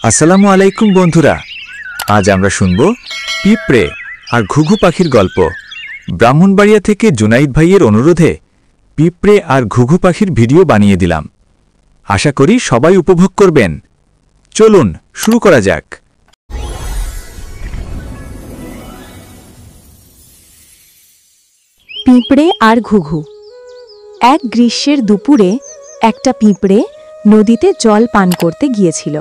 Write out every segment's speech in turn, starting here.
আসসালামু আলাইকুম বন্ধুরা, আজ আমরা শুনব পিঁপড়ে আর ঘুঘু পাখির গল্প। ব্রাহ্মণবাড়িয়া থেকে জুনাইদ ভাইয়ের অনুরোধে পিঁপড়ে আর ঘুঘু পাখির ভিডিও বানিয়ে দিলাম। আশা করি সবাই উপভোগ করবেন। চলুন শুরু করা যাক। পিঁপড়ে আর ঘুঘু। এক গ্রীষ্মের দুপুরে একটা পিঁপড়ে নদীতে জল পান করতে গিয়েছিল।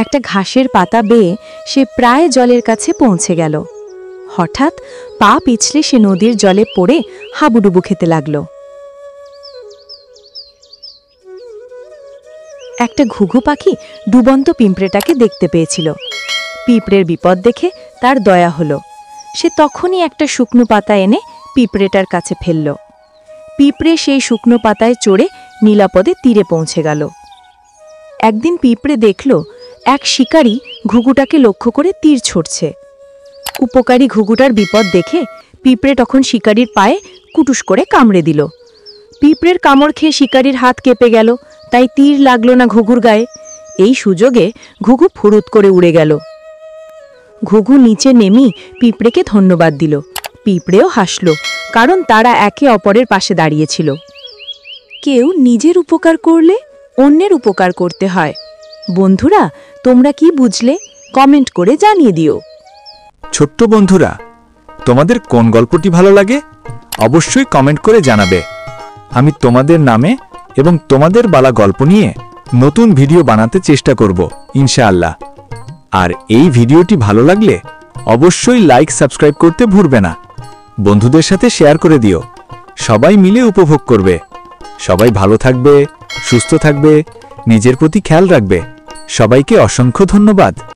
একটা ঘাসের পাতা বেয়ে সে প্রায় জলের কাছে পৌঁছে গেল। হঠাৎ পা পিছলে সে নদীর জলে পড়ে হাবুডুবু খেতে লাগল। একটা ঘুঘু পাখি ডুবন্ত পিঁপড়েটাকে দেখতে পেয়েছিল। পিঁপড়ের বিপদ দেখে তার দয়া হলো। সে তখনই একটা শুকনো পাতা এনে পিঁপড়েটার কাছে ফেলল। পিঁপড়ে সেই শুকনো পাতায় চড়ে নিরাপদে তীরে পৌঁছে গেল। একদিন পিঁপড়ে দেখল এক শিকারী ঘুঘুটাকে লক্ষ্য করে তীর ছুড়ছে। উপকারী ঘুঘুটার বিপদ দেখে পিঁপড়ে তখন শিকারীর পায়ে কুটুস করে কামড়ে দিল। পিঁপড়ের কামড় খেয়ে শিকারীর হাত কেঁপে গেল, তাই তীর লাগলো না ঘুঘুর গায়ে। এই সুযোগে ঘুঘু ফুরুত করে উড়ে গেল। ঘুঘু নিচে নেমেই পিঁপড়েকে ধন্যবাদ দিল। পিঁপড়েও হাসল, কারণ তারা একে অপরের পাশে দাঁড়িয়েছিল। কেউ নিজের উপকার করলে অন্যের উপকার করতে হয়। বন্ধুরা, তোমরা কি বুঝলে কমেন্ট করে জানিয়ে দিও। ছোট্ট বন্ধুরা, তোমাদের কোন গল্পটি ভালো লাগে অবশ্যই কমেন্ট করে জানাবে। আমি তোমাদের নামে এবং তোমাদের বলা গল্প নিয়ে নতুন ভিডিও বানাতে চেষ্টা করব ইনশাআল্লাহ। আর এই ভিডিওটি ভালো লাগলে অবশ্যই লাইক সাবস্ক্রাইব করতে ভুলবে না। বন্ধুদের সাথে শেয়ার করে দিও। সবাই মিলে উপভোগ করবে। সবাই ভালো থাকবে, সুস্থ থাকবে, নিজের প্রতি খেয়াল রাখবে। সবাইকে অসংখ্য ধন্যবাদ।